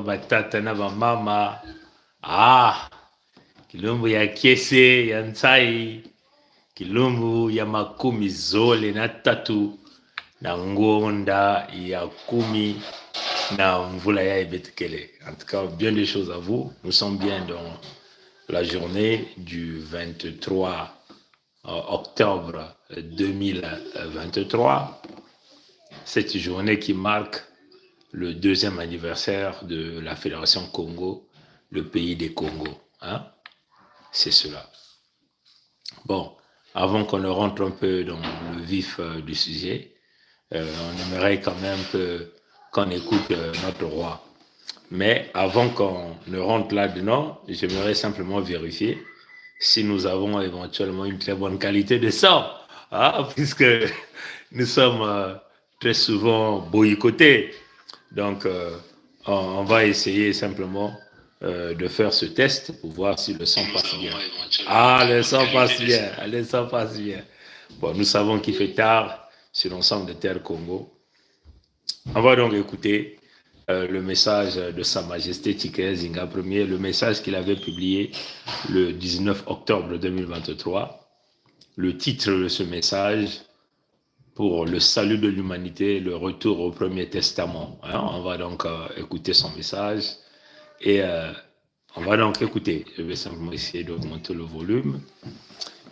batata na bamama. Kilumbu ya Kiese ya Ntsai, kilumbu ya makumi zole na tatu, na ngonda ya kumi na mvula ya Ebetekele. En tout cas, bien des choses à vous. Nous sommes bien dans la journée du 23 octobre 2023. Cette journée qui marque le 2e anniversaire de la Fédération Congo, le pays des Congos. Hein? C'est cela. Bon, avant qu'on ne rentre un peu dans le vif du sujet, on aimerait quand même qu'on écoute notre roi. Mais avant qu'on ne rentre là-dedans, j'aimerais simplement vérifier si nous avons éventuellement une très bonne qualité de son, hein, puisque nous sommes très souvent boycottés. Donc, on va essayer simplement de faire ce test pour voir si le son passe bien. Le son passe bien, le son passe bien. Bon, nous savons qu'il fait tard sur l'ensemble de Terre Congo. On va donc écouter le message de Sa Majesté Tshikaya Zinga Ier, le message qu'il avait publié le 19 octobre 2023. Le titre de ce message, pour le salut de l'humanité, le retour au Premier Testament. Hein, on va donc écouter son message et on va donc écouter. Je vais simplement essayer d'augmenter le volume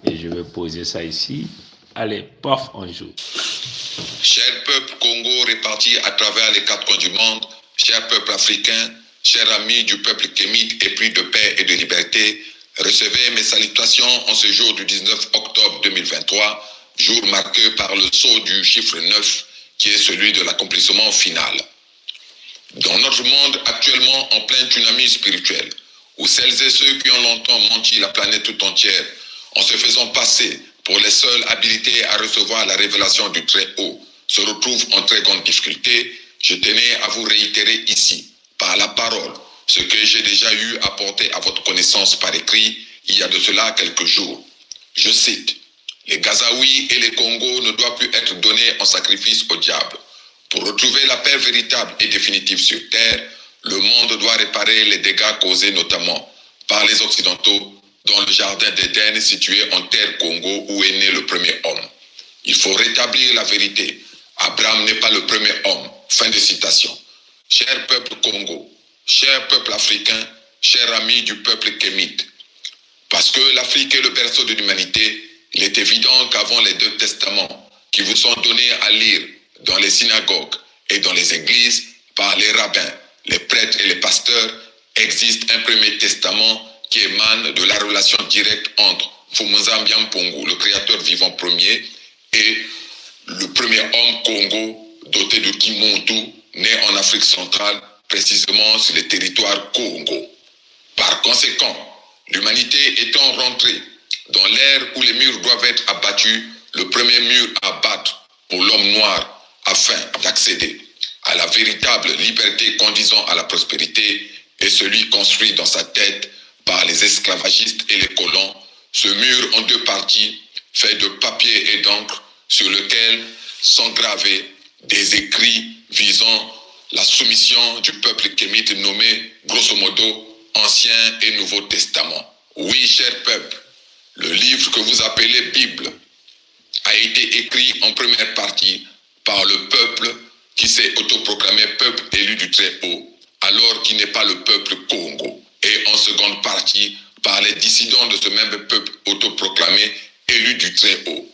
et je vais poser ça ici. Allez, paf, on joue. Cher peuple Congo réparti à travers les 4 coins du monde, cher peuple africain, chers amis du peuple kémite épris de paix et de liberté, recevez mes salutations en ce jour du 19 octobre 2023, jour marqué par le sceau du chiffre 9, qui est celui de l'accomplissement final. Dans notre monde actuellement en plein tsunami spirituel, où celles et ceux qui ont longtemps menti la planète tout entière, en se faisant passer pour les seuls habilités à recevoir la révélation du Très-Haut, se retrouvent en très grande difficulté, je tenais à vous réitérer ici, par la parole, ce que j'ai déjà eu à porter à votre connaissance par écrit il y a de cela quelques jours. Je cite, « Les Gazaouis et les Congos ne doivent plus être donnés en sacrifice au diable. Pour retrouver la paix véritable et définitive sur Terre, le monde doit réparer les dégâts causés notamment par les Occidentaux dans le jardin d'Éden situé en terre Congo où est né le premier homme. Il faut rétablir la vérité. Abraham n'est pas le premier homme. » Fin de citation. Cher peuple Congo, cher peuple africain, cher ami du peuple kémite, parce que l'Afrique est le berceau de l'humanité, il est évident qu'avant les 2 testaments qui vous sont donnés à lire dans les synagogues et dans les églises par les rabbins, les prêtres et les pasteurs, existe un premier testament qui émane de la relation directe entre Fumuzambi Mpongu, le créateur vivant premier, et le premier homme Congo doté de Kimuntu, né en Afrique centrale, précisément sur les territoires Congo. Par conséquent, l'humanité étant rentrée dans l'ère où les murs doivent être abattus, le premier mur à abattre pour l'homme noir afin d'accéder à la véritable liberté conduisant à la prospérité est celui construit dans sa tête par les esclavagistes et les colons, ce mur en 2 parties fait de papier et d'encre sur lequel sont gravés des écrits visant la soumission du peuple kémite nommé grosso modo Ancien et Nouveau Testament. Oui, cher peuple, le livre que vous appelez Bible a été écrit en première partie par le peuple qui s'est autoproclamé peuple élu du Très-Haut, alors qu'il n'est pas le peuple Congo, et en seconde partie par les dissidents de ce même peuple autoproclamé élu du Très-Haut.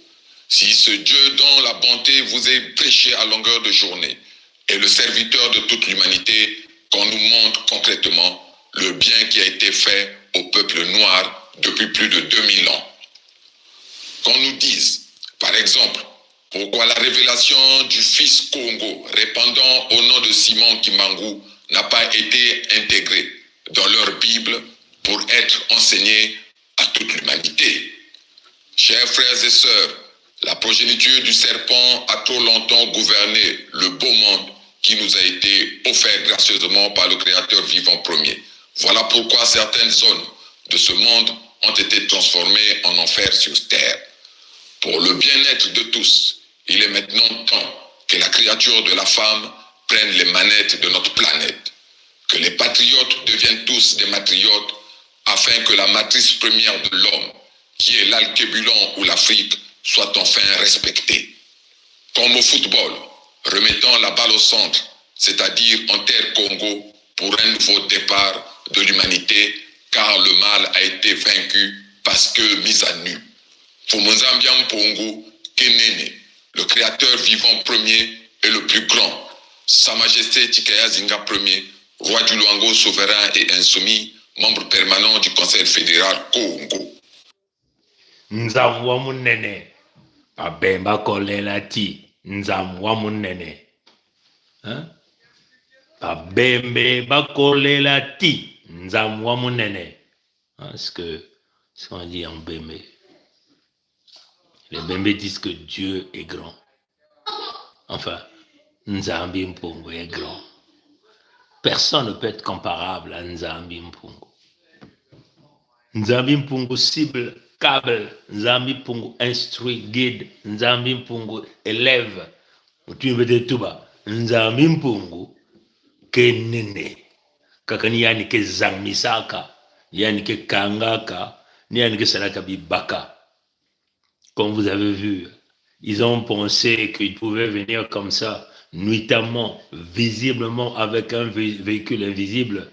Si ce Dieu dont la bonté vous est prêchée à longueur de journée est le serviteur de toute l'humanité, qu'on nous montre concrètement le bien qui a été fait au peuple noir depuis plus de 2000 ans. Qu'on nous dise, par exemple, pourquoi la révélation du Fils Congo répandant au nom de Simon Kimbangu n'a pas été intégrée dans leur Bible pour être enseignée à toute l'humanité. Chers frères et sœurs, la progéniture du serpent a trop longtemps gouverné le beau monde qui nous a été offert gracieusement par le Créateur vivant premier. Voilà pourquoi certaines zones de ce monde ont été transformées en enfer sur terre. Pour le bien-être de tous, il est maintenant temps que la créature de la femme prenne les manettes de notre planète. Que les patriotes deviennent tous des matriotes, afin que la matrice première de l'homme, qui est l'Alkébulon ou l'Afrique, soit enfin respectée. Comme au football, remettant la balle au centre, c'est-à-dire en terre Congo, pour un nouveau départ de l'humanité, car le mal a été vaincu parce que mis à nu. Fumunzambiam Pongo, Kenene, le créateur vivant premier et le plus grand, Sa Majesté Tikaya Zinga Ier, roi du Luango souverain et insoumis, membre permanent du Conseil fédéral Congo. Nzamwa munene, abemba kolela ti, nzamwa munene. Hein? Abembe bakolela ti, nzamwa munene. Hein, ce qu'on dit en Bembe. Les Bembe disent que Dieu est grand. Enfin, Nzambi Mpungu est grand. Personne ne peut être comparable à Nzambi Mpungu. Nzambi Mpungu cible, câble, Nzambi Mpungu instruit, guide, Nzambi Mpungu élève. Tu veux dire tout bas. Nzambi Mpungu ke nene. Kakani yani ke zangmisaka, yani ke kangaka, ni yani ke salaka bibaka. Comme vous avez vu, ils ont pensé qu'ils pouvaient venir comme ça, nuitamment, visiblement, avec un véhicule invisible,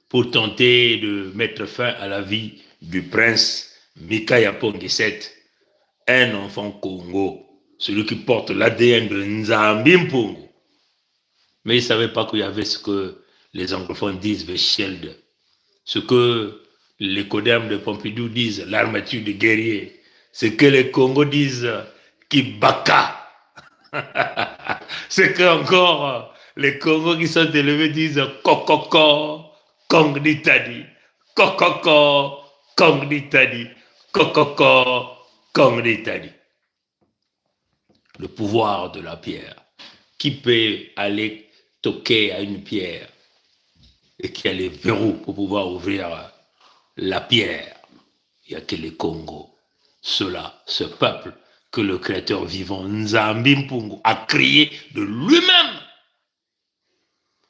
pour tenter de mettre fin à la vie du prince Mikaya Pongiset, un enfant Congo, celui qui porte l'ADN de Nzambi Mpungu. Mais ils ne savaient pas qu'il y avait ce que les anglophones disent the shield, ce que les codermes de Pompidou disent l'armature de guerrier, ce que les Congos disent Kibaka. C'est que encore les Congos qui sont élevés disent Kokoko, Kong d'Itadi, Kokoko, Kong d'Itadi, Kokoko, Kong d'Itadi. Le pouvoir de la pierre. Qui peut aller toquer à une pierre et qui a les verrous pour pouvoir ouvrir la pierre? Il n'y a que les Congos. Cela, ce peuple que le créateur vivant Nzambi Mpungu a créé de lui-même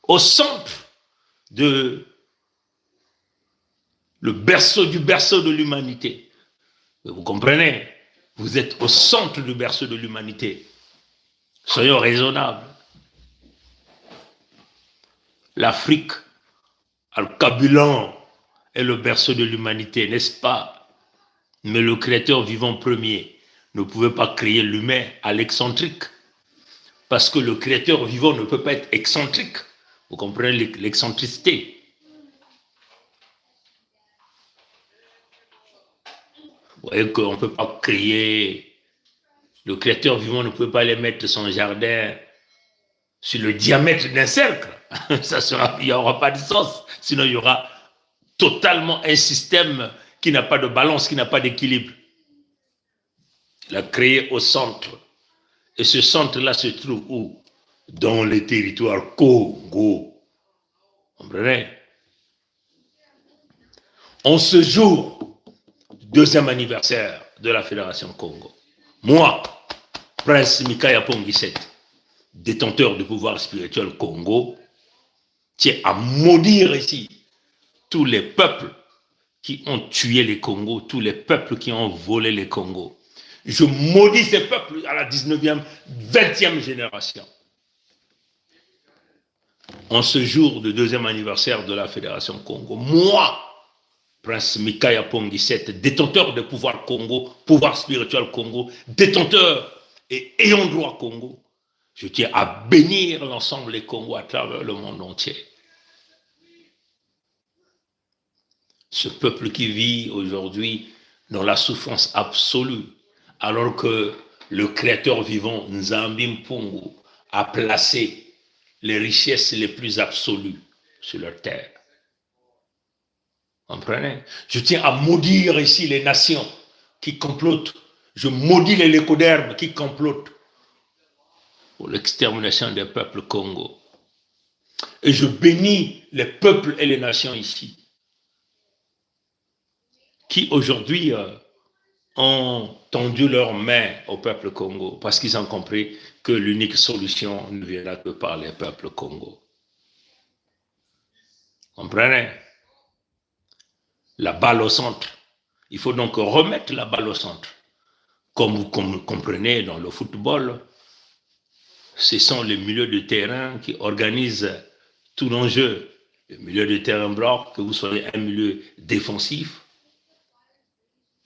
au centre de le berceau du berceau de l'humanité. Vous comprenez? Vous êtes au centre du berceau de l'humanité. Soyons raisonnables. L'Afrique, Al-Kabulan, est le berceau de l'humanité, n'est-ce pas? Mais le créateur vivant premier ne pouvait pas créer l'humain à l'excentrique. Parce que le créateur vivant ne peut pas être excentrique. Vous comprenez l'excentricité? Vous voyez qu'on ne peut pas créer... Le créateur vivant ne peut pas aller mettre son jardin sur le diamètre d'un cercle. Il n'y aura pas de sens. Sinon, il y aura totalement un système qui n'a pas de balance, qui n'a pas d'équilibre. Il a créé au centre. Et ce centre-là se trouve où? Dans les territoires Congo. Vous comprenez? En ce jour, deuxième anniversaire de la Fédération Congo, moi, Prince Mikaya Pongiset, détenteur du pouvoir spirituel Congo, tiens à maudire ici tous les peuples qui ont tué les Congos, tous les peuples qui ont volé les Congos. Je maudis ces peuples à la 19e, 20e génération. En ce jour de deuxième anniversaire de la Fédération Congo, moi, Prince Mikaya Pongiset, détenteur de pouvoir Congo, pouvoir spirituel Congo, détenteur et ayant droit Congo, je tiens à bénir l'ensemble des Congos à travers le monde entier. Ce peuple qui vit aujourd'hui dans la souffrance absolue, alors que le créateur vivant, Nzambi Mpungu, a placé les richesses les plus absolues sur leur terre. Comprenez? Je tiens à maudire ici les nations qui complotent. Je maudis les lécodermes qui complotent pour l'extermination des peuples Congo. Et je bénis les peuples et les nations ici, qui aujourd'hui ont tendu leurs mains au peuple Congo parce qu'ils ont compris que l'unique solution ne viendra que par les peuples Congo. Comprenez? La balle au centre. Il faut donc remettre la balle au centre. Comme vous comprenez dans le football, ce sont les milieux de terrain qui organisent tout l'enjeu. Le milieu de terrain bloc, que vous soyez un milieu défensif,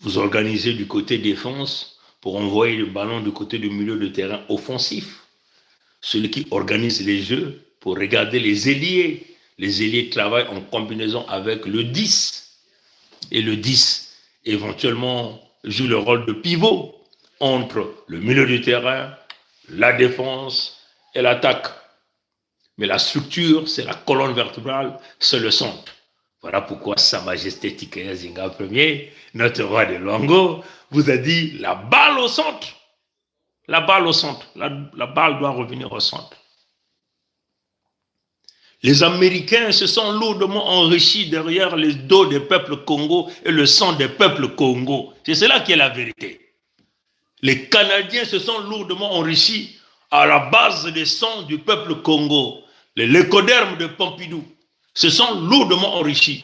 vous organisez du côté défense pour envoyer le ballon du côté du milieu de terrain offensif. Celui qui organise les jeux pour regarder les ailiers. Les ailiers travaillent en combinaison avec le 10. Et le 10, éventuellement, joue le rôle de pivot entre le milieu du terrain, la défense et l'attaque. Mais la structure, c'est la colonne vertébrale, c'est le centre. Voilà pourquoi Sa Majesté Tikeya Zinga Ier, notre roi de Luango, vous a dit la balle au centre. La balle au centre. La balle doit revenir au centre. Les Américains se sont lourdement enrichis derrière les dos des peuples Congo et le sang des peuples Congo. C'est cela qui est la vérité. Les Canadiens se sont lourdement enrichis à la base des sangs du peuple Congo. Les lécodermes de Pompidou se sont lourdement enrichis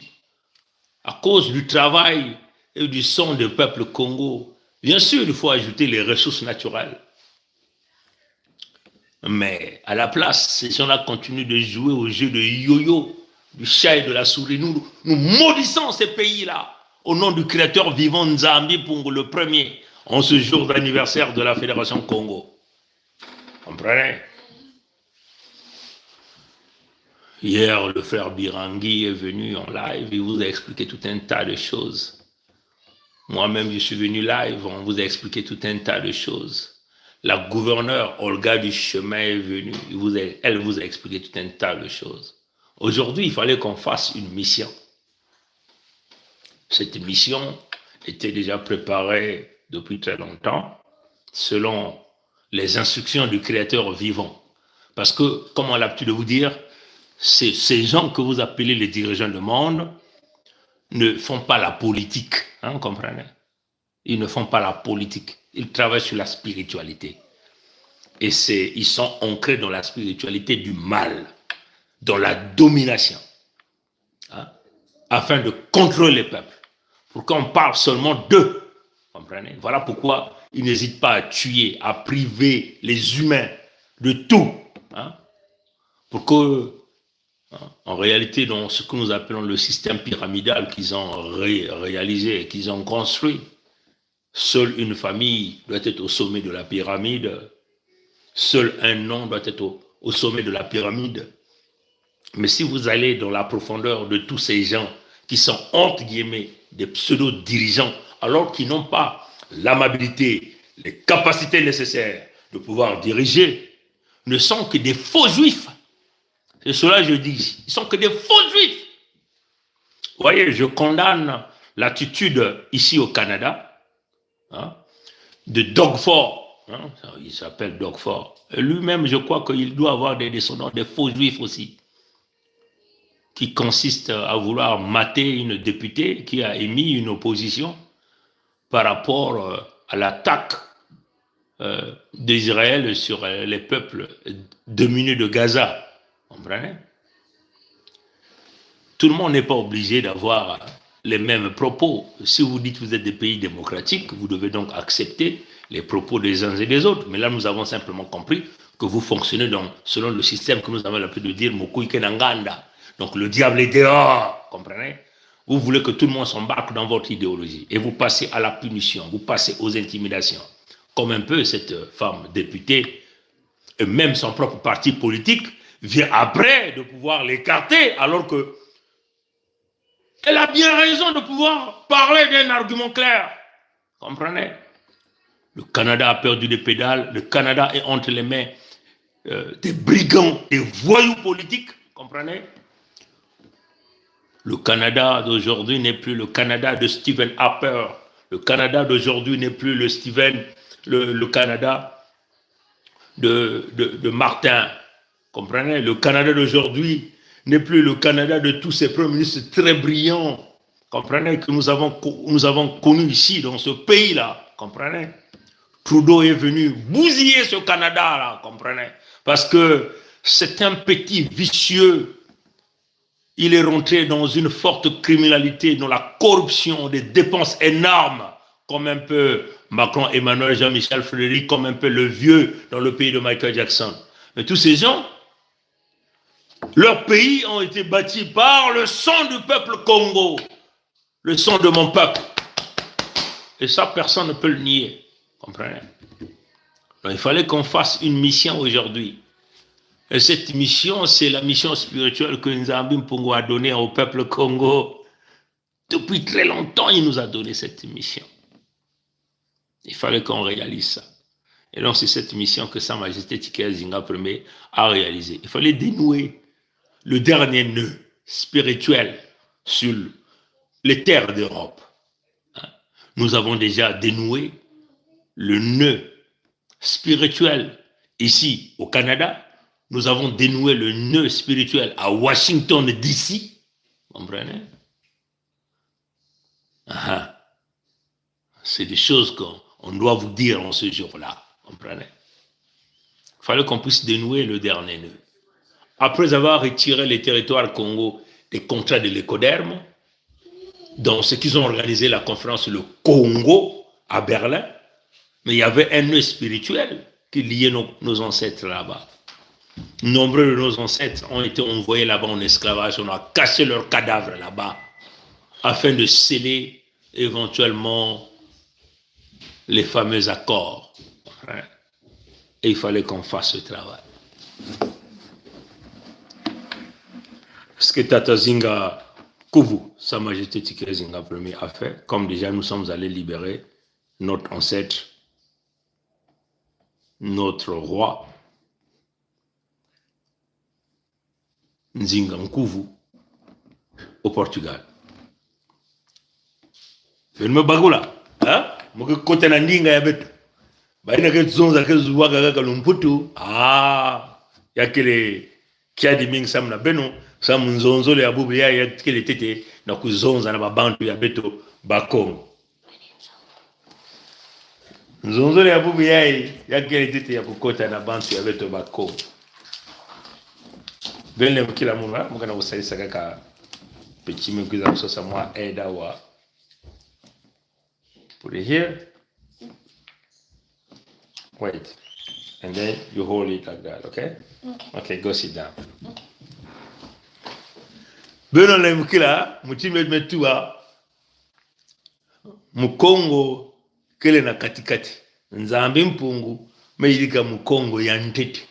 à cause du travail et du sang du peuple Congo. Bien sûr, il faut ajouter les ressources naturelles. Mais à la place, ces gens-là continuent de jouer au jeu de yo-yo, du chat et de la souris. Nous maudissons ces pays-là au nom du créateur vivant Nzambi Pungo le premier, en ce jour d'anniversaire de la Fédération Congo. Comprenez? Hier, le frère Birangui est venu en live, il vous a expliqué tout un tas de choses. Moi-même, je suis venu live, on vous a expliqué tout un tas de choses. La gouverneure Olga du Chemin est venue, elle vous a expliqué tout un tas de choses. Aujourd'hui, il fallait qu'on fasse une mission. Cette mission était déjà préparée depuis très longtemps, selon les instructions du Créateur vivant. Parce que, comme on a l'habitude de vous dire, ces gens que vous appelez les dirigeants du monde ne font pas la politique, vous comprenez? Ils ne font pas la politique. Ils travaillent sur la spiritualité. Et ils sont ancrés dans la spiritualité du mal, dans la domination, afin de contrôler les peuples. Pourquoi on parle seulement d'eux? Comprenez? Voilà pourquoi ils n'hésitent pas à tuer, à priver les humains de tout. Pour que, en réalité, dans ce que nous appelons le système pyramidal qu'ils ont réalisé, qu'ils ont construit, seule une famille doit être au sommet de la pyramide. Seul un nom doit être au sommet de la pyramide. Mais si vous allez dans la profondeur de tous ces gens qui sont, entre guillemets, des pseudo-dirigeants, alors qu'ils n'ont pas l'amabilité, les capacités nécessaires de pouvoir diriger, ne sont que des faux juifs. C'est cela que je dis. Ils sont que des faux juifs. Vous voyez, je condamne l'attitude ici au Canada, de Doug Ford. Il s'appelle Doug Ford. Lui-même, je crois qu'il doit avoir des descendants, des faux juifs aussi, qui consistent à vouloir mater une députée qui a émis une opposition par rapport à l'attaque d'Israël sur les peuples dominés de Gaza. Vous comprenez? Tout le monde n'est pas obligé d'avoir les mêmes propos. Si vous dites que vous êtes des pays démocratiques, vous devez donc accepter les propos des uns et des autres. Mais là, nous avons simplement compris que vous fonctionnez selon le système que nous avons l'habitude de dire Mokuike Nanganda. Donc le diable est dehors, comprenez? Vous voulez que tout le monde s'embarque dans votre idéologie et vous passez à la punition, vous passez aux intimidations. Comme un peu cette femme députée, et même son propre parti politique, vient après de pouvoir l'écarter alors que elle a bien raison de pouvoir parler d'un argument clair. Comprenez? Le Canada a perdu des pédales, le Canada est entre les mains des brigands, des voyous politiques, comprenez? Le Canada d'aujourd'hui n'est plus le Canada de Stephen Harper. Le Canada d'aujourd'hui n'est plus le Canada de Martin. Comprenez? Le Canada d'aujourd'hui n'est plus le Canada de tous ces premiers ministres très brillants. Comprenez? Que nous avons connus ici, dans ce pays-là. Comprenez? Trudeau est venu bousiller ce Canada-là. Comprenez? Parce que c'est un petit vicieux Il est rentré dans une forte criminalité, dans la corruption, des dépenses énormes, comme un peu Macron, Emmanuel, Jean-Michel, Frédéric, comme un peu le vieux dans le pays de Michael Jackson. Mais tous ces gens, leurs pays ont été bâtis par le sang du peuple Congo, le sang de mon peuple. Et ça, personne ne peut le nier. Comprenez? Donc, il fallait qu'on fasse une mission aujourd'hui. Et cette mission, c'est la mission spirituelle que Nzambi Mpungu a donnée au peuple Congo. Depuis très longtemps, il nous a donné cette mission. Il fallait qu'on réalise ça. Et donc, c'est cette mission que Sa Majesté Tike Zinga Ier a réalisée. Il fallait dénouer le dernier nœud spirituel sur les terres d'Europe. Nous avons déjà dénoué le nœud spirituel ici au Canada. Nous avons dénoué le nœud spirituel à Washington DC. Vous comprenez? C'est des choses qu'on doit vous dire en ce jour-là. Vous comprenez? Il fallait qu'on puisse dénouer le dernier nœud. Après avoir retiré les territoires Congo des contrats de l'écoderme, dans ce qu'ils ont organisé la conférence le Congo à Berlin, mais il y avait un nœud spirituel qui liait nos ancêtres là-bas. Nombreux de nos ancêtres ont été envoyés là-bas en esclavage, on a caché leurs cadavres là-bas afin de sceller éventuellement les fameux accords. Et il fallait qu'on fasse ce travail. Ce que Tata Zinga Kuvu, Sa Majesté Tike Zinga Ier a fait, comme déjà nous sommes allés libérer notre ancêtre, notre roi, Nzinga Nkuvu, au Portugal. Je me bagula, hein? Je côté na ndinga ya betu. Baina ke zonza ke zuwaga kaka lumputu. Yakele kiadi mingi samna beno. Samu nzonzole ya bubu ya kele tete na kuzonza na babantu ya beto bakongo. Nzonzole ya bubu ya kele tete ya kukota na bantu ya beto bakongo. Bele mkila muna mukana kusaisa kaka pechime kuiza kusosa mwa eda wa. Put it here. Wait. And then you hold it like that, okay? Okay, go sit down. Beno le mkila, mutime metua, Mukongo kele na katikati. Nzambi Mpungu, meilika Mukongo ya ntete.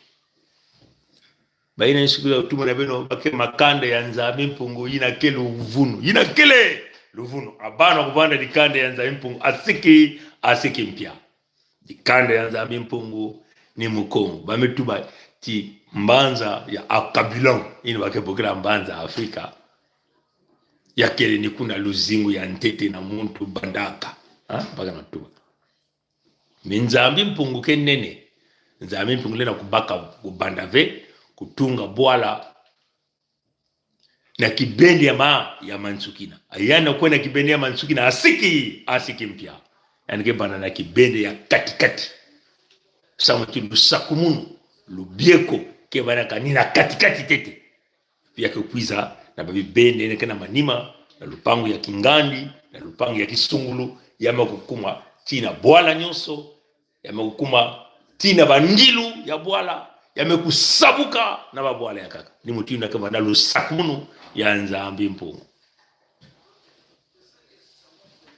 Baina nshukula utuma na beno, bake makande ya Nzambi Mpungu, yina kele uvunu. Yina kele luvunu. Abana kuvanda dikande ya Nzambi Mpungu, asiki mpya. Dikande ya Nzambi Mpungu, ni Mukongo. Bametuba ti mbanza ya akabilon. Ini wakepokela mbanza Afrika. Yakele ni kuna luzingu ya ntete na muntu bandaka. Baka natuba. Nzambi Mpungu kenene. Nzambi Mpungu lena kubaka kubandave, kutunga bwala na kibendi ya Mansukina. Ayana kwena kibendi ya Mansukina asiki mpya. Yani kebana na kibendi ya katikati. Samuti lusakumunu, lubieko, kebana kanina katikati tete. Pia kukwiza na babi bende neke na manima, na lupangu ya Kingandi, na lupangu ya Kisungulu, yama kukuma tina bwala nyonso, yama kukuma tina bandilu ya bwala, yama kusabuka na babwala ya kaka. Ni mutinu na kebana lusakumunu ya Nzambi Mpungu.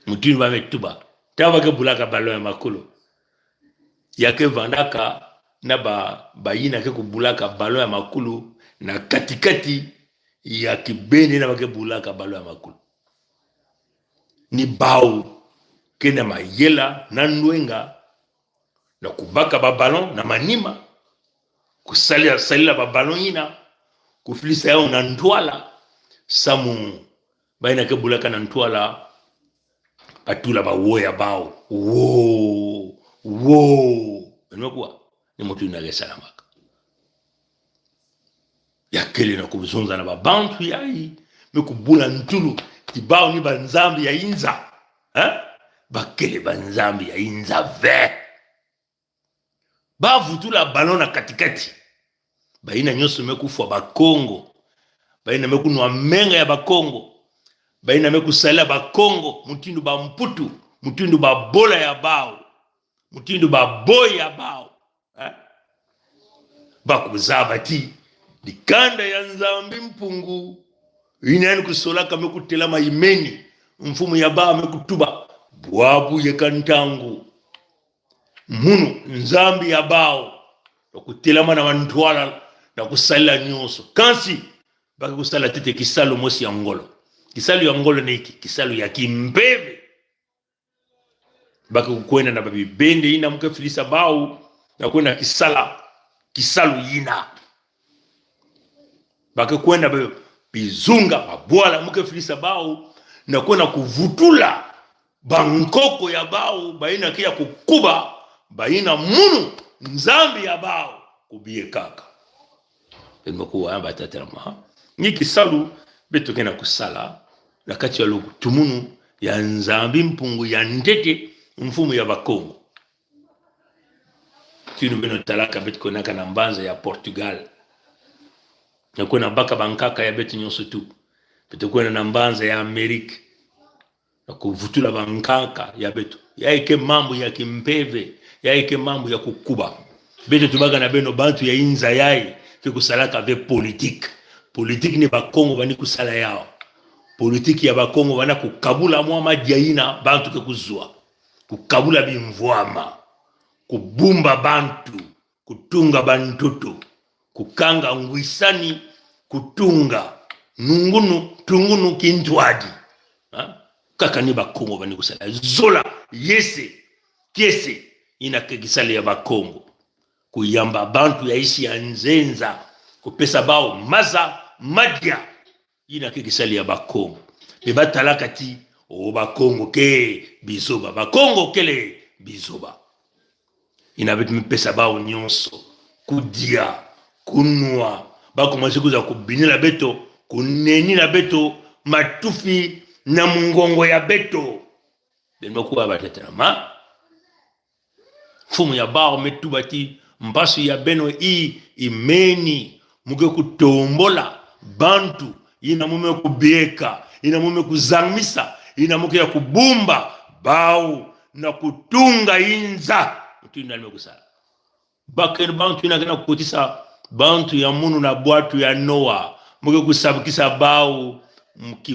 Mutinu bame tuba. Tawa ke bulaka balo ya makulu. Yake vandaka na bayina ke kubulaka balo ya makulu na katikati ya kibende na bake bulaka balo ya makulu. Ni bau ke na mayela na nwenga na kubaka babalon na manima salila babalon ina kufilisa yao na ntwala samu bayina ke bulaka na ntwala atula ba woya bao Menokwa ni mutu inagesa na maka yakele na kubuzonza na babantu yayi mekubula ntulu tibao ni banzambi ya inza bakele banzambi ya inza ve bavutula balona katikati baina nyoso mekufwa bakongo baina mekunwa menga ya bakongo baina mekusala bakongo mutindu ba mputu mutindu ba bola ya bao mutindu ba boy ya bao bakuzaba ti dikanda ya nzambi mpungu inani kusolaka mekutelama imeni mfumu ya bao mekutuba bwabu yekantangu munu nzambi ya bao okutelama na bantwala na kusala nyonso kansi baka kusala tete kisalo mosi ya ngolo kisalo ya ngolo neki kisalo ya kimbebe baka kukwenda na babibende ina mukafilisa bao na kwenda kisalo yina baka kwenda bizunga babwala mukafilisa bao na kwenda kuvutula bankoko ya bao baina kia kukuba baina munu nzambi ya bao kubie kaka mekuwa amba tatarama ni kisalu beto kena kusala na kati ya tumunu ya nzambi mpungu ya ndete mfumu ya bakongo tinu beno talaka beto konaka na mbanza ya Portugal na kuna baka bankaka ya beto nyonso tu beto kuna na mbanza ya Amerika na kuvutula bankaka ya beto ya ike mambo ya kimpeve ya ike mambo ya kukuba beto tubaga na beno bantu ya inza yai kusalaka ve politique ni bakongo bani kusala yao politique ya bakongo bana kukabula mwa majiaina bantu ke kuzwa kukabula bimvwama kubumba bantu kutunga bantutu kukanga ngwisani kutunga tungunu kintwadi kaka ni bakongo bani kusala zola yese kiese ina kekisale ya bakongo kuyamba bantu ya isi ya nzenza kupesa bao maza madia ina kikisali ya bakongo bebatalaka ti o bakongo ke bizoba bakongo kele bizoba ina betu mpesa bao nyonso kudia kunwa bako masikuza kubinila beto kuneni na beto matufi na mungongo ya beto benwa kuwa batetrama fumu ya bao metubati mbasu ya beno imeni muge kutombola bantu ina mume kubieka ina mume kuzamisa ina muke ya kubumba bao na kutunga inza mtu inalime kusala bakeni bantu ina kena kukutisa bantu ya munu na bwatu ya Noa muge kusabukisa bao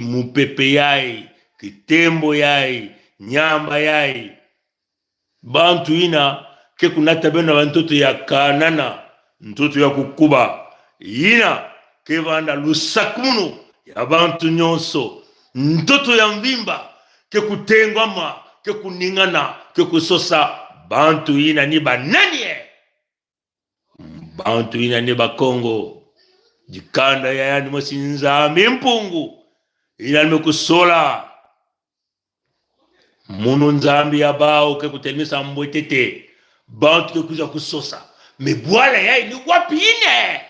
mupepe yai kitembo yai nyamba yai bantu ina ke kunata beno bantoto ya kanana ntoto ya kukuba ina ke vanda lusakuno ya bantu nyonso ntoto ya mvimba ke kutengama ke kuningana ke kusosa bantu ina ni bananie bantu ina ni bakongo jikanda ya yani mosinza mimpungu ina nimekusola munu nzambi ya bao ke kutelemisa mbwetete bantu ke kuza kusosa me bwala yai ni wapi ine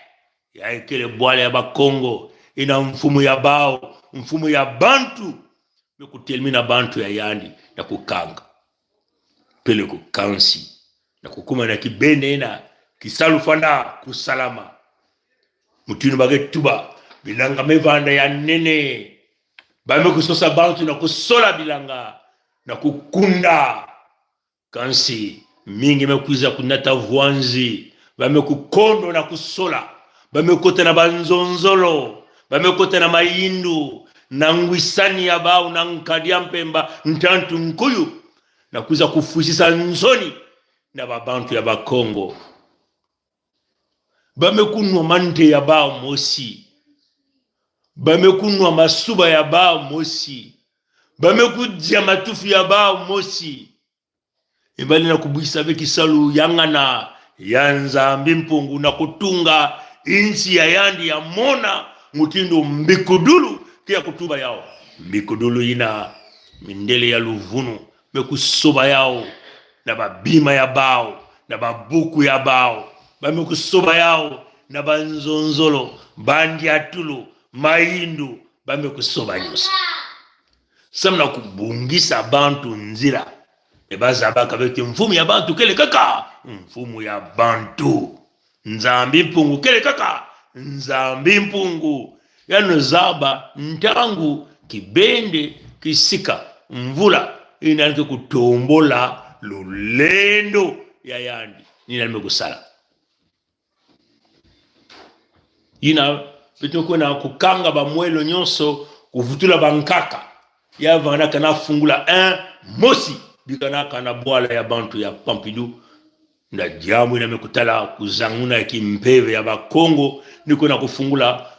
yai kele bwala ya bakongo ina mfumu ya bao mfumu ya bantu me kutelemina bantu ya yandi na kukanga pele kukansi na kukuma na kibende ina kisalu fanda kusalama mutinu bage tuba bilanga mevanda ya nene bame kusosa bantu na kusola bilanga na kukunda kansi mingi mekuiza kunata vuanzi bame kukondo na kusola bame kota na banzonzolo bame kota na mayindu na ngwisani ya bao na nkadia mpemba ntantu nkuyu na kuiza kufusisa nzoni na babantu ya bakongo bame kunwa mante ya bao mosi bame kunwa masuba ya bao mosi bame kujia matufu ya bao mosi ibali na kubwisa veki salu yangana yanza mbimpungu na kutunga insi ya yandi ya mona mutindo mbikudulu kia kutuba yao mbikudulu ina mindele ya luvunu mekusoba yao na babima ya bao na babuku ya bao bamekusoba yao na banzonzolo bandi atulu maindu bamekusoba nyusa samna kubungisa bantu nzira ebaza baka bete mfumu ya bantu kele kaka mfumu ya bantu nzambi mpungu kele kaka nzambi mpungu yanozaba ntangu kibende kisika mvula inaanza kutombola lulendo ya yandi ninalime kusala ina petokona kukanga bamwelo nyonso kuvutula bankaka yavana kana fungula mosi bikana kana bwala ya bantu ya Pompidou na jamu ina mekutala kuzanguna ya kimpeve ya bakongo niko na kufungula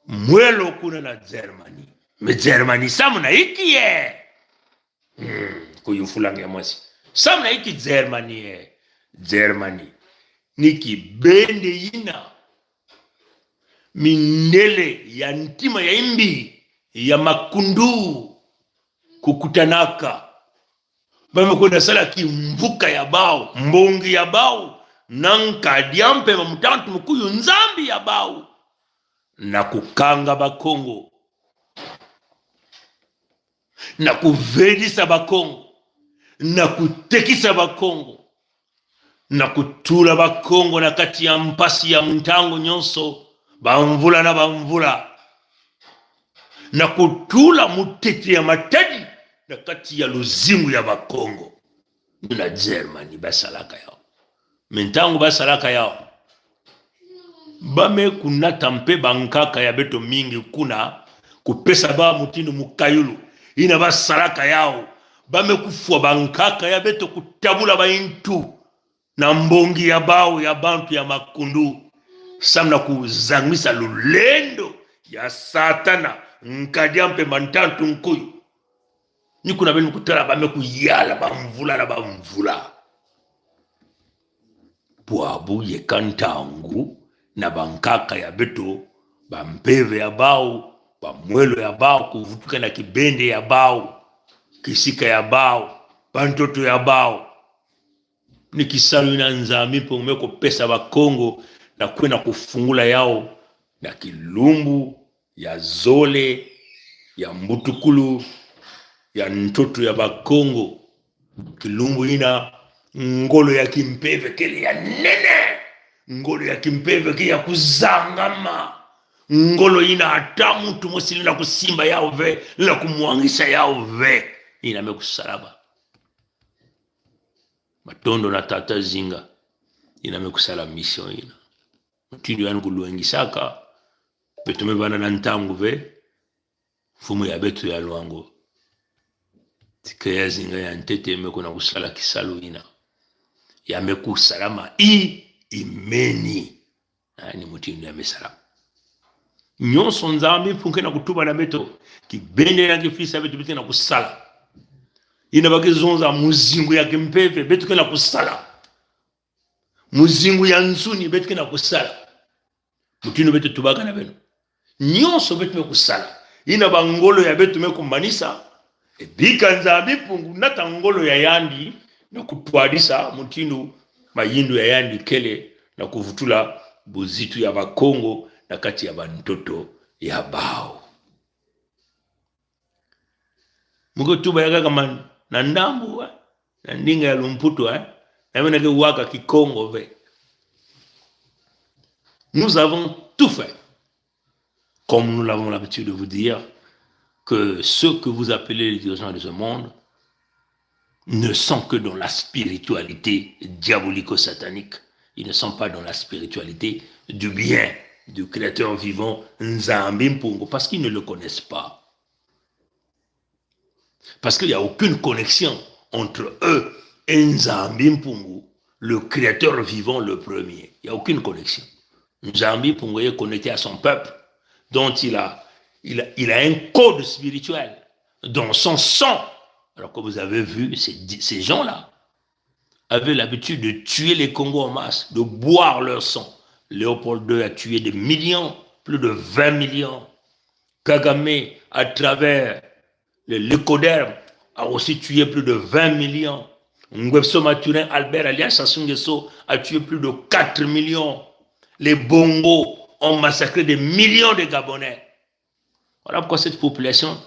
mwelo kuna na Germany me Germany samuna ikiye kuyufulanga ya mwasi samuna iki Germany niki bende yina mindele ya ntima ya imbi ya makundu kukutanaka bamekwenda sala kimvuka ya bao mbongi ya bao nankadiampe mamutantu mkuyu nzambi ya bao na kukanga bakongo na kuvedisa bakongo na kutekisa bakongo na kutula bakongo na kati ya mpasi ya mtango nyonso bamvula na bamvula na kutula mutete ya matadi na kati ya luzimu ya bakongo na Germany basalaka yao mentango basalaka yao bame kunata mpe bankaka ya beto mingi kuna kupesa ba mutinu mukayulu ina basalaka yao bame kufua bankaka ya beto kutabula baintu na mbongi ya bao ya bantu ya makundu samna kuzangwisa lulendo ya satana nkadiampe mantantu nkuyu nikuna benu kutala bame kuyala bamvula na bamvula bwabu yekantangu na bankaka ya beto bampeve ya bao bamwelo ya bao kuvutuka na kibende ya bao kisika ya bao bantoto ya bao nikisalu ina nzami po umeko pesa bakongo na kwena kufungula yao na kilumbu ya zole ya mbutukulu ya ntoto ya bakongo kilumbu ina ngolo ya kimpeve kele ya nene ngolo ya kimpeve kele ya kuzangama ngolo ina atamu tumosili na kusimba yao ve na kumuangisha yao ve ina mekusalaba matondo na tata zinga ina mekusala mission ina mtindo yani kuluengisaka betume bana na ntangu ve fumu ya betu ya lwango tikaya zinga ya ntete meko na kusala kisalu ina ya meku salama imeni ni mutindo ya mesala nyonso nzambi punke na kutuba na beto kibende na kifisa betu bete na kusala ina bakizonza muzingu ya kimpeve betu kena kusala muzingu ya nzuni betu kena kusala mutindo betu tubaka na beno nyonso betu me kusala ina bangolo ya betu me kumbanisa bika nzambi pungu nata ngolo ya yandi na kutwadisa mutindo mayindu ya yandi kele na kuvutula buzitu ya bakongo na kati ya bantoto ya bao muko tuba ya kama na ndambu na ndinga ya lumputu na mena ke waka kikongo ve nous avons tout fait comme nous l'avons l'habitude de vous dire que ceux que vous appelez les dirigeants de ce monde ne sont que dans la spiritualité diabolico-satanique. Ils ne sont pas dans la spiritualité du bien, du créateur vivant, Nzambi Mpungu, parce qu'ils ne le connaissent pas. Parce qu'il n'y a aucune connexion entre eux et Nzambi Mpungu, le créateur vivant le premier. Il n'y a aucune connexion. Nzambi Mpungu est connecté à son peuple, dont il a un code spirituel, dans son sang. Alors comme vous avez vu, ces gens-là avaient l'habitude de tuer les Congos en masse, de boire leur sang. Léopold II a tué des millions, plus de 20 millions. Kagame, à travers l'écoderme, a aussi tué plus de 20 millions. Nguesso Maturin, Albert alias Sassou Nguesso, a tué plus de 4 millions. Les Bongo ont massacré des millions de Gabonais. Voilà pourquoi cette population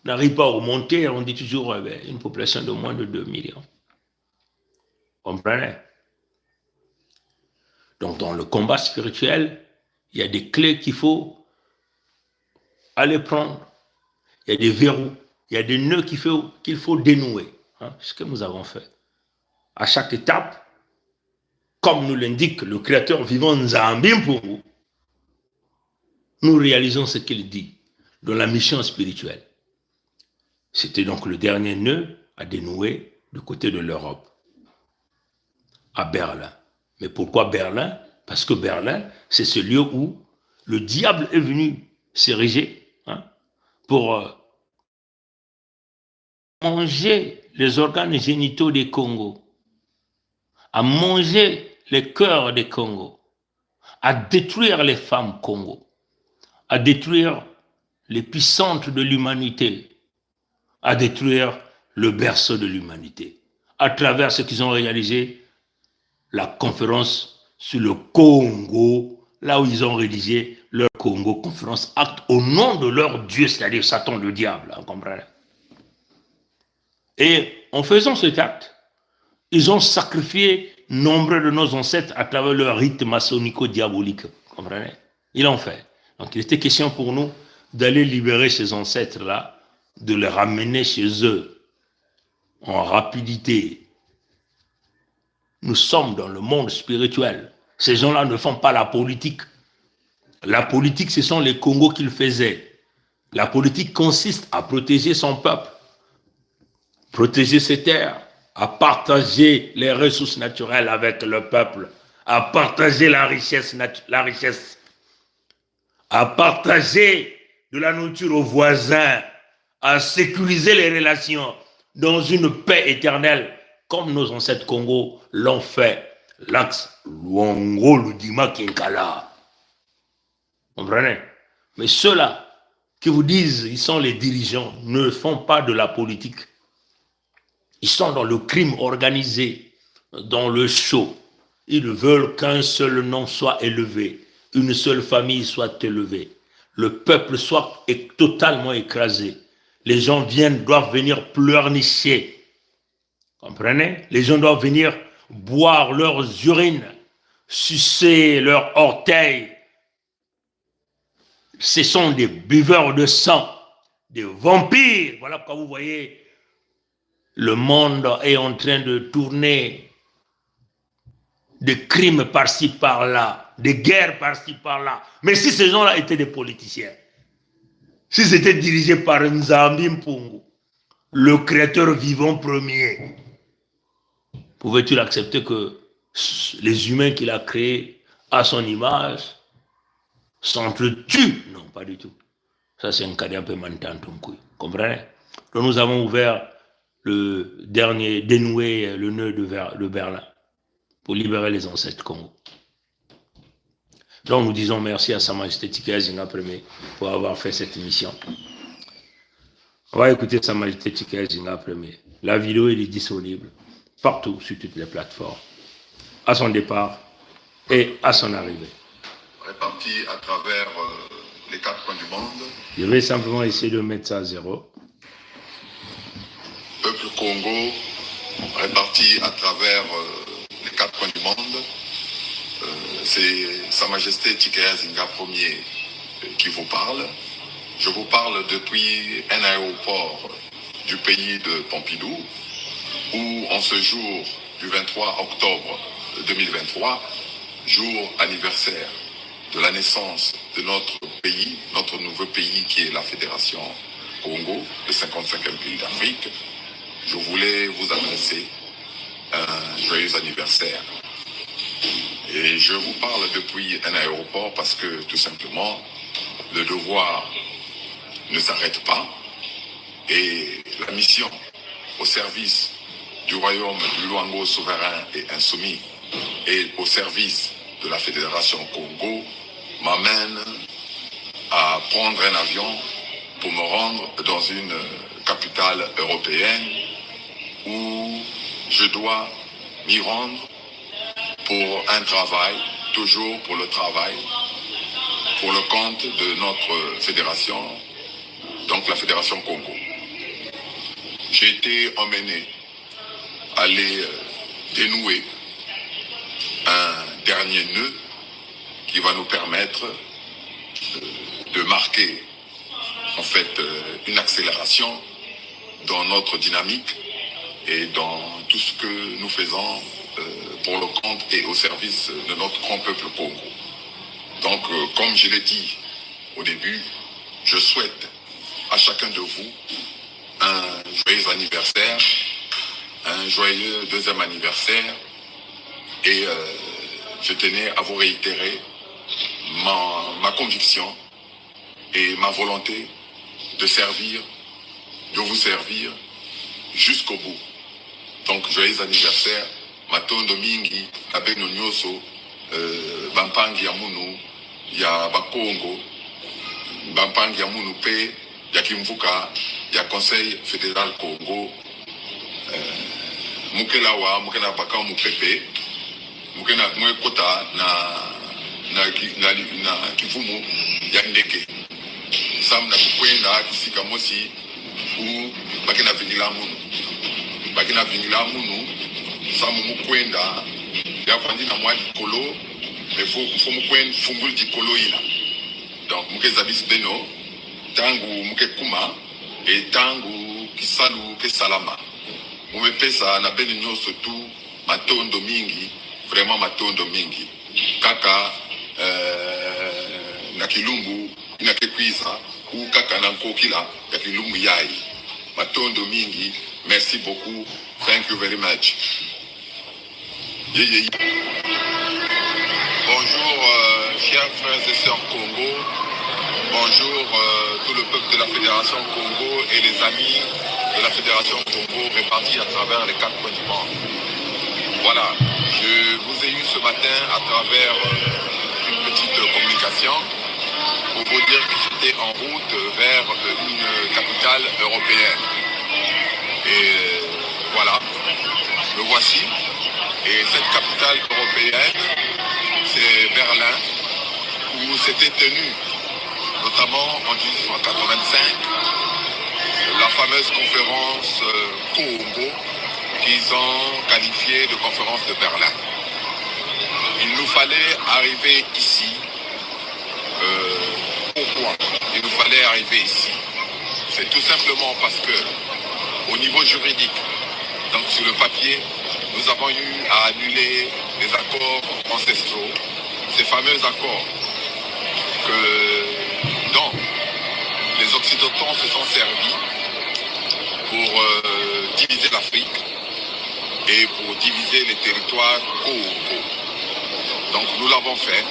n'arrive pas à remonter. On dit toujours une population de moins de 2 millions. Vous comprenez? Donc dans le combat spirituel, il y a des clés qu'il faut à les prendre. Il y a des verrous, il y a des nœuds qu'il faut dénouer. Hein, ce que nous avons fait. À chaque étape, comme nous l'indique le Créateur vivant Nzambi Mpungu, nous réalisons ce qu'il dit dans la mission spirituelle. C'était donc le dernier nœud à dénouer du côté de l'Europe, à Berlin. Mais pourquoi Berlin? Parce que Berlin, c'est ce lieu où le diable est venu s'ériger pour manger les organes génitaux des Congos, à manger les cœurs des Congos, à détruire les femmes Congo, à détruire les puissantes de l'humanité, à détruire le berceau de l'humanité, à travers ce qu'ils ont réalisé, la conférence sur le Congo, là où ils ont rédigé leur Congo conférence acte au nom de leur Dieu, c'est-à-dire Satan le diable, vous comprenez? Et en faisant cet acte, ils ont sacrifié nombre de nos ancêtres à travers leur rite maçonnico-diabolique, vous comprenez? Ils l'ont fait. Donc il était question pour nous d'aller libérer ces ancêtres-là, de les ramener chez eux en rapidité. Nous sommes dans le monde spirituel. Ces gens-là ne font pas la politique. La politique, ce sont les Congos qu'ils faisaient. La politique consiste à protéger son peuple, protéger ses terres, à partager les ressources naturelles avec le peuple, à partager la richesse, à partager de la nourriture aux voisins, à sécuriser les relations dans une paix éternelle, comme nos ancêtres Congo l'ont fait. L'axe Luango, Ludima, Kinkala. Vous comprenez? Mais ceux-là qui vous disent ils sont les dirigeants ne font pas de la politique. Ils sont dans le crime organisé, dans le show. Ils veulent qu'un seul nom soit élevé, une seule famille soit élevée, le peuple soit totalement écrasé. Les gens doivent venir pleurnicher. Comprenez? Les gens doivent venir boire leurs urines, sucer leurs orteils. Ce sont des buveurs de sang, des vampires. Voilà pourquoi vous voyez, le monde est en train de tourner, des crimes par-ci par-là, des guerres par-ci par-là. Mais si ces gens-là étaient des politiciens, si c'était dirigé par Nzambi Mpungu, le créateur vivant premier, pouvait-il accepter que les humains qu'il a créés à son image s'entretuent? Non, pas du tout. Ça, c'est un cas un peu mentant, comprenez? Donc, nous avons ouvert le dernier, dénoué le nœud de Berlin pour libérer les ancêtres Congo. Donc, nous disons merci à Sa Majesté Tika Zinga Premier pour avoir fait cette émission. On va écouter Sa Majesté Tika Zinga Premier. La vidéo est disponible partout sur toutes les plateformes, à son départ et à son arrivée. Répartis à travers les 4 coins du monde. Je vais simplement essayer de mettre ça à zéro. Peuple Congo, réparti à travers les 4 coins du monde. C'est Sa Majesté Tika Zinga Premier qui vous parle. Je vous parle depuis un aéroport du pays de Pompidou, où en ce jour du 23 octobre 2023, jour anniversaire de la naissance de notre pays, notre nouveau pays qui est la Fédération Congo, le 55e pays d'Afrique, je voulais vous adresser un joyeux anniversaire. Et je vous parle depuis un aéroport parce que tout simplement, le devoir ne s'arrête pas et la mission au service du royaume du Luango souverain et insoumis et au service de la Fédération Congo m'amène à prendre un avion pour me rendre dans une capitale européenne où je dois m'y rendre pour un travail, toujours pour le travail, pour le compte de notre fédération, donc la Fédération Congo. J'ai été emmené à aller dénouer un dernier nœud qui va nous permettre de marquer en fait une accélération dans notre dynamique et dans tout ce que nous faisons pour le compte et au service de notre grand peuple Congo. Donc, comme je l'ai dit au début, je souhaite à chacun de vous un joyeux anniversaire, un joyeux deuxième anniversaire, et je tenais à vous réitérer ma conviction et ma volonté de vous servir jusqu'au bout. Donc, joyeux anniversaire, matondo mingi, abeno nyoso, bampangi ya munu, ya bakongo, bampangi ya munu pe, ya kimvuka, ya Conseil fédéral Congo, mukelawa, mukena baka mupepe, mukena mwekota na kivumu ya ndege. Sam na kukwenda kisika mosi u bakina vingila munu. Bakina vingila munu, samu mukwenda ya kwandi na mwa dikolo, faut mukwenda fungul dikolo ina. Donc muke zabis beno, tangu muke kuma, et tangu kisalu ke salama. Mume pesa na beni nyoso tu, matondo mingi, vraiment matondo mingi. Kaka na kilumbu ina kekwiza, ou kaka na nkokila ya kilumbu yai. Matondo mingi, merci beaucoup, thank you very much. Bonjour chers frères et sœurs Congo, bonjour tout le peuple de la Fédération Congo et les amis de la Fédération Congo répartis à travers les 4 coins du monde. Voilà, je vous ai eu ce matin à travers une petite communication pour vous dire que j'étais en route vers une capitale européenne. Et voilà, me voici. Et cette capitale européenne, c'est Berlin, où s'était tenue, notamment en 1885, la fameuse conférence Congo, qu'ils ont qualifiée de conférence de Berlin. Il nous fallait arriver ici. Pourquoi il nous fallait arriver ici? C'est tout simplement parce que, au niveau juridique, donc sur le papier, nous avons eu à annuler les accords ancestraux, ces fameux accords dont les Occidentaux se sont servis pour diviser l'Afrique et pour diviser les territoires Congo. Donc nous l'avons fait.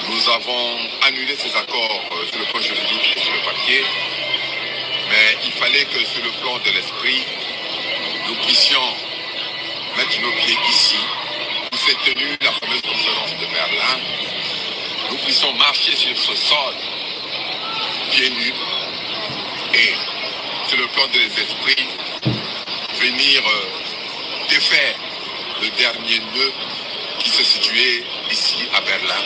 Nous avons annulé ces accords sur le plan juridique et sur le papier, mais il fallait que sur le plan de l'esprit, nous puissions mettre nos pieds ici, où s'est tenue la fameuse conférence de Berlin, nous puissions marcher sur ce sol, pieds nus, et sur le plan des esprits, venir défaire le dernier nœud qui se situait ici à Berlin.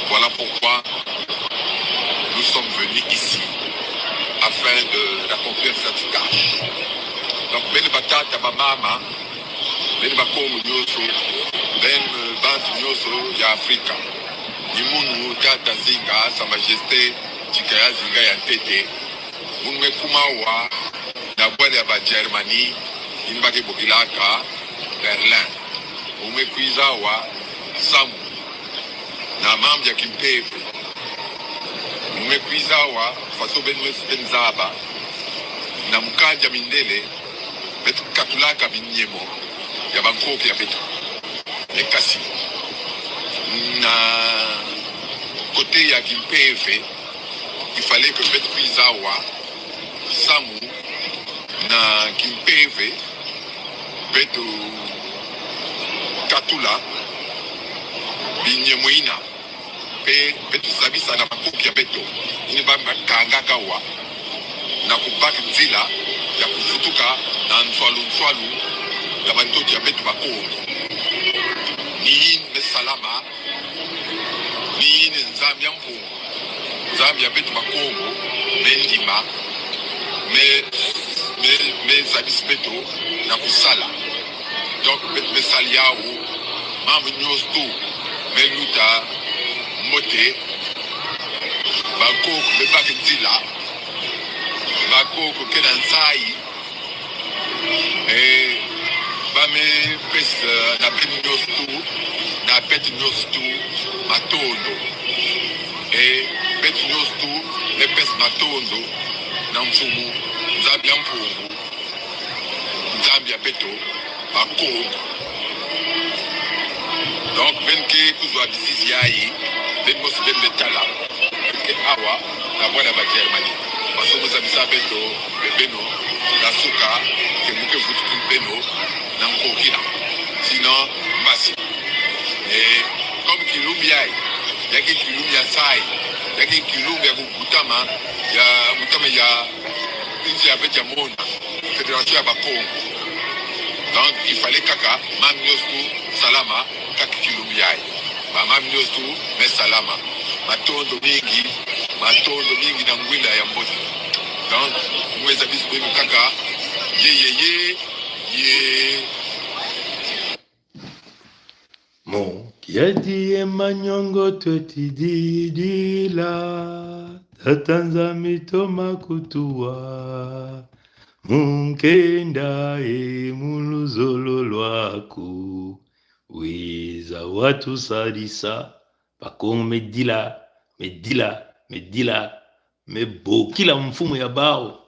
Voilà pourquoi nous sommes venus ici, afin d'accomplir cette tâche. Donc, ben batata ba mama, ben bakongo nyoso, ben bantu nyoso ya Afrika. Nimunu tata zinga sa majesté chikaya zinga ya tete. Munme kumawa na bwale ba Germany, imbake bokilaka Berlin. Munme kuizawa Samu na mambo ya kimpepe. Munme kuizawa faso benwe spenzaba na mkanja mindele betu katulaka binyemo ya bankoke ya betu ekasi na côté ya Kimpeve il fallait que betu Pizawa Samu na Kimpeve betu katula binyemo ina pe betu sabisa na bankoke ya betu ini ba kangaka wa na kubaki nzila ya kufutuka na nswalu ya bantoki ya betu bakongo ni salama ni nzambi ya mpungu nzambi ya betu bakongo mendima me zabisi betu na kusala donc betu besali yawu mamu nyos tu me luta mote bakoko bebaki nzila bakoko ke na nzai bamepesa na beti nyonso tu na beti nyonso tu matondo beti nyonso tu bepesa matondo na mfumu nzambi ya mpungu nzambi ya beto bakongo donc ben ke kuzwa bisisi yayi ben mosi ben betala ke awa na bwana ba Germany basomo za bisa beto bebeno na suka ke muke futu beno na nkokina sinon basi comme kilumbi yayi yaki kilumbi ya sai yaki kilumbi ya kukutama ya nchi ya betia mona fédération ya bakongo. Donc il fallait kaka mam nyosku salama kaka kilumbi yayi mam nyosku mais salama matondo mingi na ngwila ya mbote. Donc mweza bisu benu kaka ye Mon kiadi emanyongo twetididila tatanza mitoma kutua munkenda muluzolo lwaku wiza watu sadisa pakongo medila mebokila mfumo ya bao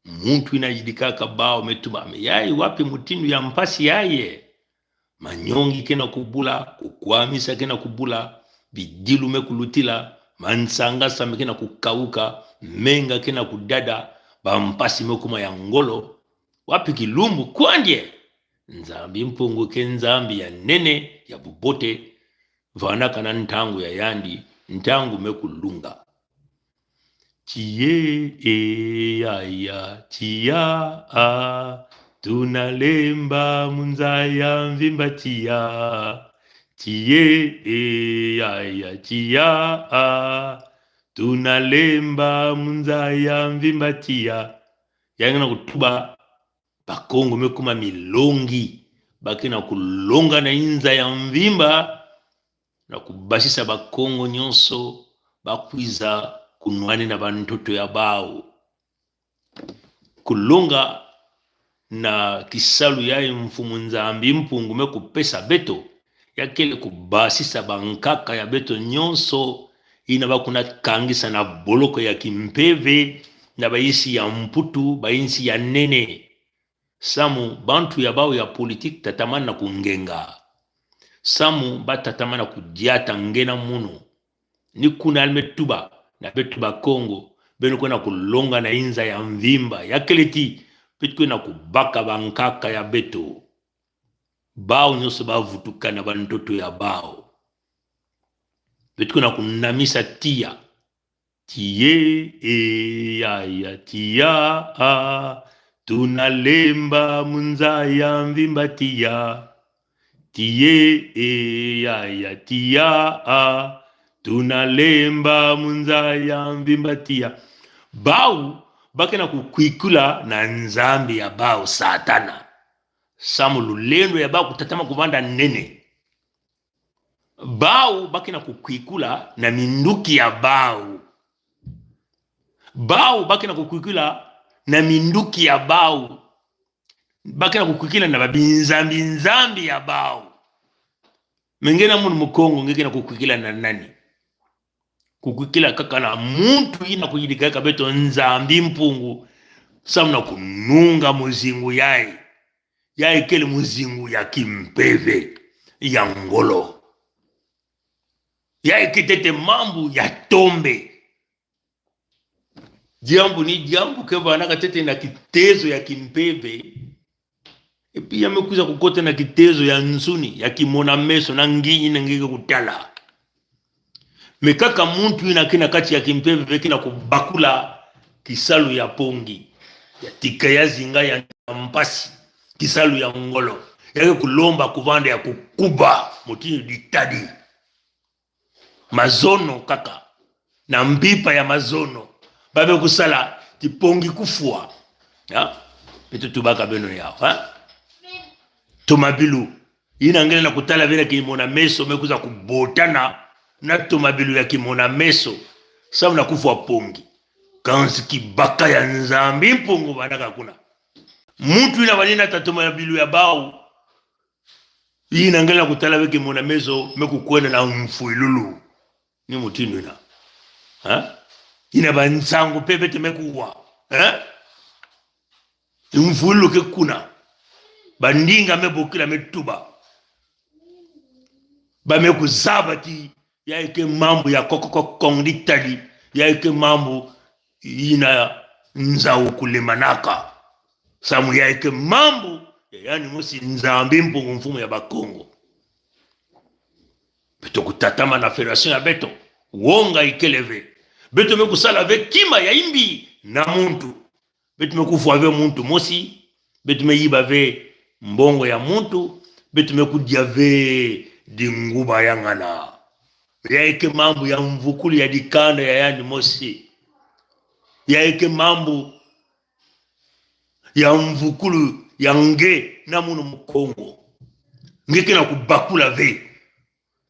muntu inajidikaka bao metuma yai wapi mutindu ya mpasi yaye manyongi kena kubula kukwamisa kena kubula bidilu mekulutila mansanga same kena kukauka menga kena kudada bampasi mekuma ya ngolo wapi kilumbu kwandye nzambi mpungu ke nzambi ya nene ya bubote vanaka na ntangu ya yandi ntangu mekulunga chiye chia tunalemba munzaya mvimba chia tunalemba munzaya mvimba chia yangena kutuba bakongo mekuma milongi bakena kulonga na inza ya mvimba na kubashisa bakongo nyonso bakwiza kunwani na bantoto ya bao kulonga na kisalu ya mfumu nzambi mpungu mekupesa beto yakele kubasisa bankaka ya beto nyonso ina bakuna kangisa na boloko ya kimpeve na baisi ya mputu baisi ya nene samu bantu ya bao ya politik tatamana na kungenga samu batatamana kudiata ngena munu ni kuna almetuba na betu ba Kongo beno kuna kulonga na inza ya mvimba yakeleti petko na kubaka bankaka ya beto bao nyoso bavutuka na bantoto ya bao petko na kunamisa tia tunalemba munzaya mvimba tia tunalemba munzaya mvimba tia bao bakena kukwikula na nzambi ya bao satana samu lulendo ya bao kutatama kuvanda nene bao bakena kukwikula na minduki ya bao bakena kukwikula na minduki ya bao bakena kukwikila na babinzambi ya bao mengena munu mukongo ngekena kukwikila na nani kukwikila kaka na muntu ina kujidikaka beto nzambi mpungu samna kununga muzingu yai kele muzingu ya kimpeve ya ngolo yai kitete mambu ya tombe jambu ni jambu keva anaka tete na kitezo ya kimpeve epi ya mekuza kukote na kitezo ya nsuni ya kimona meso na nginyi na ngige kutala mekaka muntu ina kina kati ya kimpeve kina kubakula kisalu ya pongi ya tika ya zinga ya mpasi kisalu ya ngolo yake kulomba kuvanda ya kukuba mutini ditadi mazono kaka na mbipa ya mazono babe kusala tipongi kufua ya petu tubaka beno yao ha tomabilu ina ngene na kutala vile kimona meso mekuza kubotana na tomabilu ya kimona meso Sam na kufa pongi. Kanski baka ya nzambi mpungu banaka kuna. Mutu ina walina tatuma ya bilu ya bao. Hii nangela kutala weke mona mezo meku kwenda na mfuilulu. Ni mutindo ina. Ha? Ina bansangu pepe temekuwa. Ha? Mfuilulu ke kuna. Bandinga mebukila metuba. Bameku zabati ya ike mambo ya kokokokongitali ya ike mambo ina nzau kulemanaka samu ya ike mambo yani musi nzambi mpungu mfumo ya bakongo beto kutatama na federation ya beto wonga ikeleve beto mekusala ve kima ya imbi na muntu beto mekufu ave muntu mosi beto meyiba ve mbongo ya muntu beto mekudia ve dinguba yangana yaike mambo ya mvukulu ya dikanda ya yani mosi yaike mambo ya mvukulu ya nge na muno mukongo ngeke na kubakula ve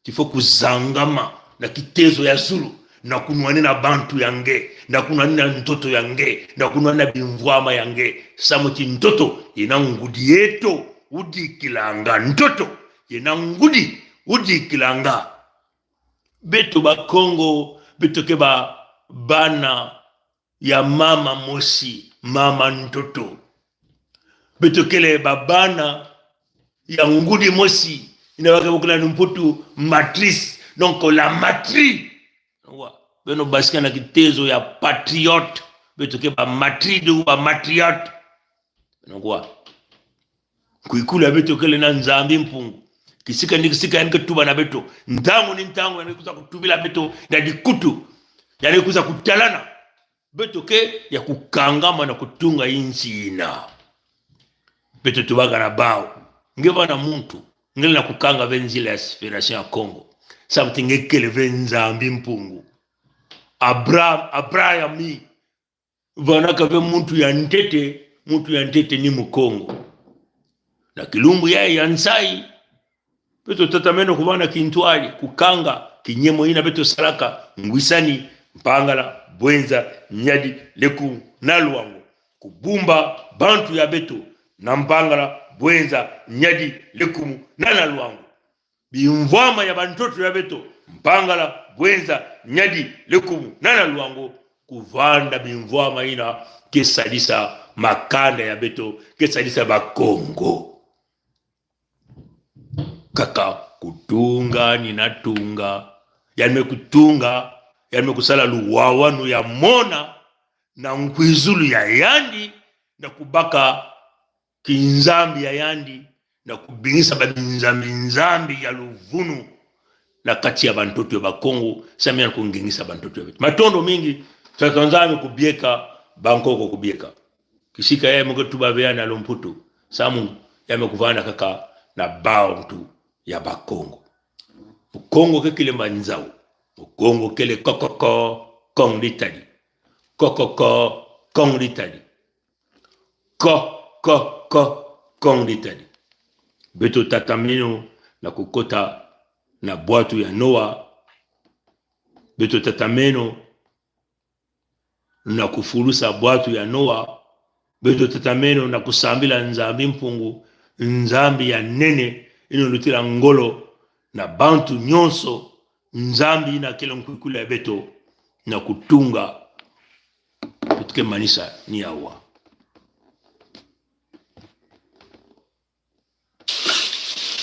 tifo kuzangama na kitezo ya zulu na kunwane na bantu ya nge na kunwane na ntoto ya nge na kunwane na bimvwama ya nge samuti ntoto ina ngudi yeto udikilanga ntoto ina ngudi udikilanga beto ba Kongo beto ke ba bana ya mama mosi mama ntoto beto kele ba bana ya ngudi mosi ina wake bokula numputu matrice donc la matri beno basika na kitezo ya patriote beto ke ba matride ou ba matriote beno kwa kuikula beto kele na nzambi mpungu kisika nikisika yanike tuba na beto ntangu ni ntangu yanike kuza kutubila beto na dikutu yanike kuza kutalana beto ke ya kukangama na kutunga inchi ina beto tubaga na bao ngeva na muntu ngeli na kukanga venzile ya federation ya Congo sabuti ngekele venzambi mpungu Abraham vanaka ve muntu ya ntete ni mukongo na kilumbu ya nsai beto tatameno kubana kintwali kukanga kinyemo ina beto salaka ngwisani mpangala bwenza nyadi leku na luango kubumba bantu ya beto na mpangala bwenza nyadi leku na luango bimvwama ya bantoto ya beto mpangala bwenza nyadi leku na luango kuvanda bimvwama ina kesalisa makanda ya beto kesalisa bakongo kaka kutunga ninatunga yanme kutunga yanme kusala luwawanu ya mona na nkwizulu ya yandi na kubaka kinzambi ya yandi na kubingisa babinzambi ya luvunu na kati ya bantoto ya bakongo sami ya kungingisa bantoto ya betu matondo mingi takanzami kubieka bankoko kubieka kishika ya mungu tubavea na lomputu samu yame kuvana kaka na bao mtu ya bakongo Kongo ke kile manzao Kongo kele kokoko kong litali kokoko kong litali kong litali beto tatamino na kukota na bwatu ya Noa beto tatameno na kufulusa bwatu ya Noa beto tatameno na kusambila nzambi mpungu nzambi ya nene ino lutila ngolo na bantu nyonso nzambi na kila mkwikula ya beto na kutunga kutuke manisa ni awa.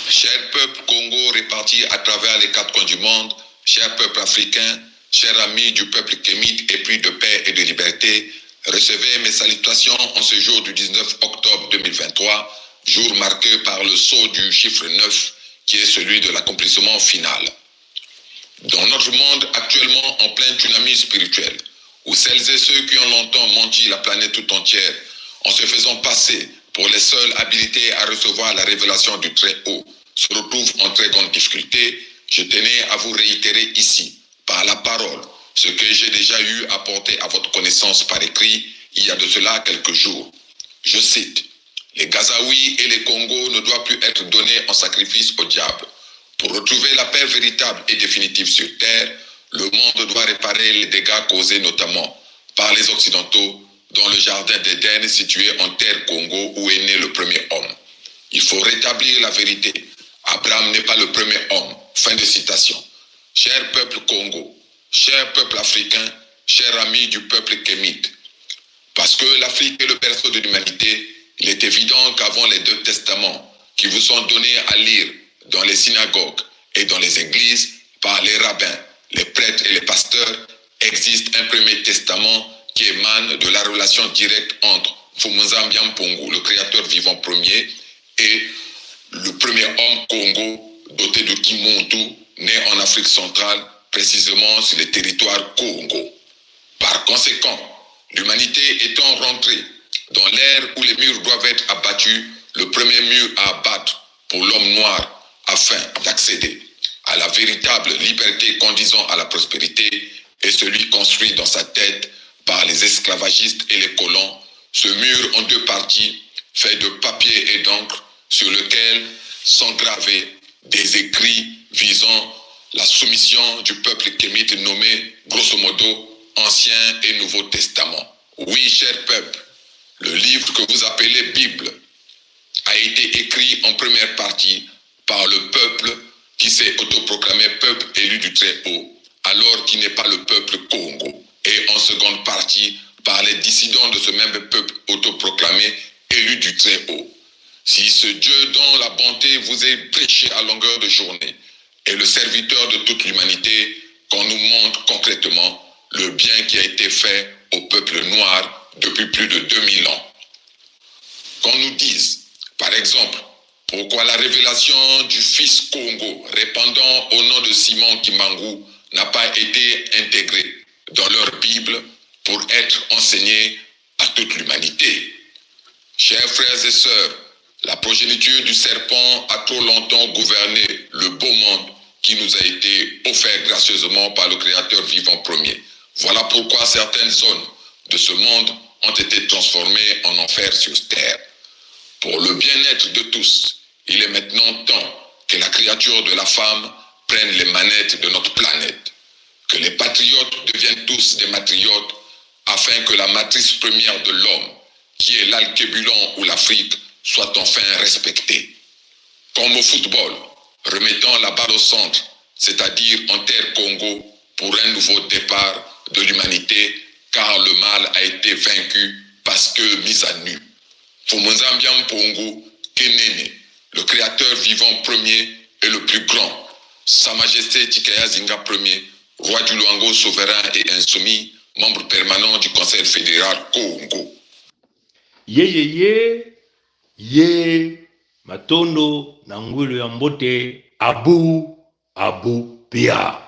Chers peuples Congo répartis à travers les 4 coins du monde, chers peuples africains, chers amis du peuple kémite épris de paix et de liberté, recevez mes salutations en ce jour du 19 octobre 2023, jour marqué par le sceau du chiffre 9, qui est celui de l'accomplissement final. Dans notre monde actuellement en plein tsunami spirituel, où celles et ceux qui ont longtemps menti la planète tout entière, en se faisant passer pour les seuls habilités à recevoir la révélation du Très-Haut, se retrouvent en très grande difficulté, je tenais à vous réitérer ici, par la parole, ce que j'ai déjà eu à porter à votre connaissance par écrit il y a de cela quelques jours. Je cite, « Les Gazaouis et les Congos ne doivent plus être donnés en sacrifice au diable. Pour retrouver la paix véritable et définitive sur terre, Le monde doit réparer les dégâts causés notamment par les Occidentaux dans le jardin d'Éden situé en terre Congo où est né le premier homme. Il faut rétablir la vérité. Abraham n'est pas le premier homme. Fin de citation. Cher peuple Congo, cher peuple africain, cher ami du peuple kémite, parce que l'Afrique est le berceau de l'humanité, il est évident qu'avant les 2 testaments qui vous sont donnés à lire dans les synagogues et dans les églises par les rabbins, les prêtres et les pasteurs, existe un premier testament qui émane de la relation directe entre Fumuzambian Mpongu, le créateur vivant premier, et le premier homme Congo doté de Kimuntu, né en Afrique centrale, précisément sur les territoires Congo. Par conséquent, l'humanité étant rentrée dans l'ère où les murs doivent être abattus, le premier mur à abattre pour l'homme noir afin d'accéder à la véritable liberté conduisant à la prospérité est celui construit dans sa tête par les esclavagistes et les colons, ce mur en 2 parties fait de papier et d'encre sur lequel sont gravés des écrits visant la soumission du peuple kémite nommé grosso modo Ancien et Nouveau Testament. Oui, cher peuple, le livre que vous appelez Bible a été écrit en première partie par le peuple qui s'est autoproclamé peuple élu du Très-Haut, alors qu'il n'est pas le peuple Congo, et en seconde partie par les dissidents de ce même peuple autoproclamé élu du Très-Haut. Si ce Dieu dont la bonté vous est prêchée à longueur de journée est le serviteur de toute l'humanité, qu'on nous montre concrètement le bien qui a été fait au peuple noir depuis plus de 2000 ans. Qu'on nous dise, par exemple, pourquoi la révélation du Fils Congo répandant au nom de Simon Kimbangu n'a pas été intégrée dans leur Bible pour être enseignée à toute l'humanité. Chers frères et sœurs, la progéniture du serpent a trop longtemps gouverné le beau monde qui nous a été offert gracieusement par le Créateur vivant premier. Voilà pourquoi certaines zones de ce monde ont été transformées en enfer sur terre. Pour le bien-être de tous, il est maintenant temps que la créature de la femme prenne les manettes de notre planète, que les patriotes deviennent tous des matriotes, afin que la matrice première de l'homme, qui est l'Alkébulon ou l'Afrique, soit enfin respectée. Comme au football, remettant la balle au centre, c'est-à-dire en terre Congo, pour un nouveau départ de l'humanité, car le mal a été vaincu parce que mis à nu. Fumuzambian Mpongu Kenene, le créateur vivant premier et le plus grand, Sa Majesté Tikaya Zinga Ier, roi du Luango souverain et insoumis, membre permanent du Conseil fédéral Congo. Ye matondo na ngwelo ya mbote abu Pia.